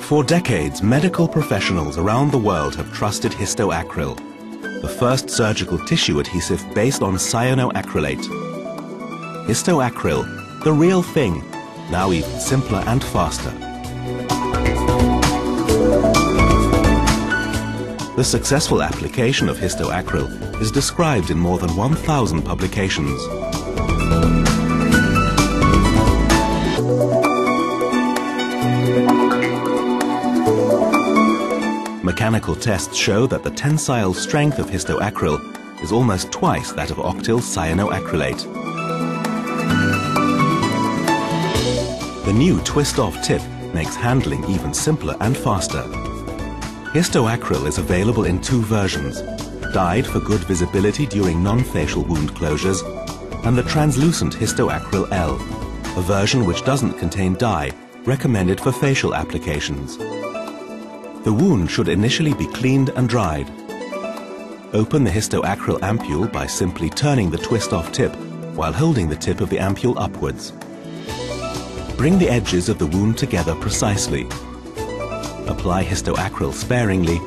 For decades, medical professionals around the world have trusted histoacryl, the first surgical tissue adhesive based on cyanoacrylate. Histoacryl, the real thing, now even simpler and faster. The successful application of histoacryl is described in more than 1,000 publications. Mechanical tests show that the tensile strength of histoacryl is almost twice that of octyl cyanoacrylate. The new twist-off tip makes handling even simpler and faster. Histoacryl is available in two versions, dyed for good visibility during non-facial wound closures, and the translucent histoacryl L, a version which doesn't contain dye, recommended for facial applications. The wound should initially be cleaned and dried. Open the histoacryl ampule by simply turning the twist-off tip while holding the tip of the ampule upwards. Bring the edges of the wound together precisely. Apply histoacryl sparingly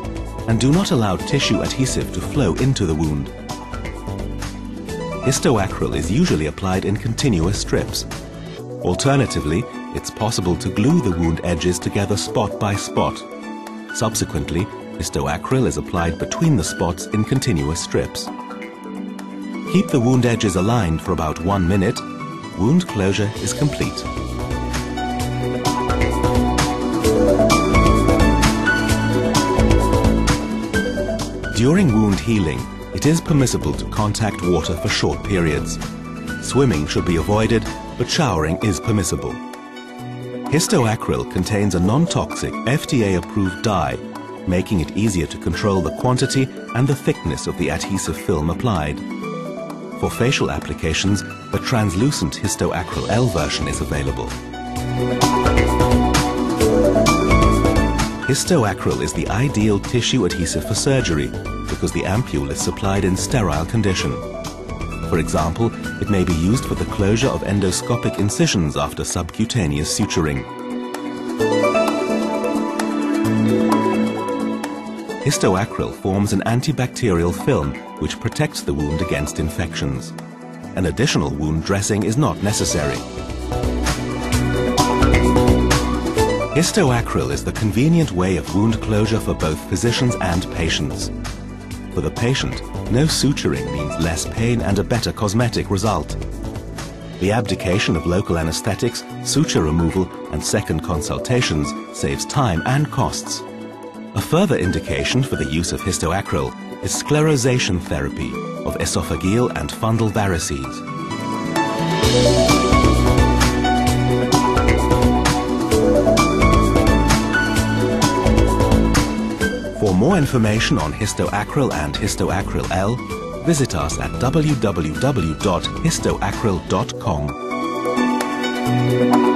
and do not allow tissue adhesive to flow into the wound. Histoacryl is usually applied in continuous strips. Alternatively, it's possible to glue the wound edges together spot by spot. Subsequently, histoacryl is applied between the spots in continuous strips. Keep the wound edges aligned for about 1 minute. Wound closure is complete. During wound healing, it is permissible to contact water for short periods. Swimming should be avoided, but showering is permissible. Histoacryl contains a non-toxic, FDA-approved dye, making it easier to control the quantity and the thickness of the adhesive film applied. For facial applications, the translucent histoacryl L version is available. Histoacryl is the ideal tissue adhesive for surgery because the ampule is supplied in sterile condition. For example, it may be used for the closure of endoscopic incisions after subcutaneous suturing. Histoacryl forms an antibacterial film which protects the wound against infections. An additional wound dressing is not necessary. Histoacryl is the convenient way of wound closure for both physicians and patients. For the patient, no suturing means less pain and a better cosmetic result. The abdication of local anesthetics, suture removal, and second consultations saves time and costs. A further indication for the use of histoacryl is sclerosation therapy of esophageal and fundal varices. For more information on histoacryl and histoacryl L, visit us at www.histoacryl.com.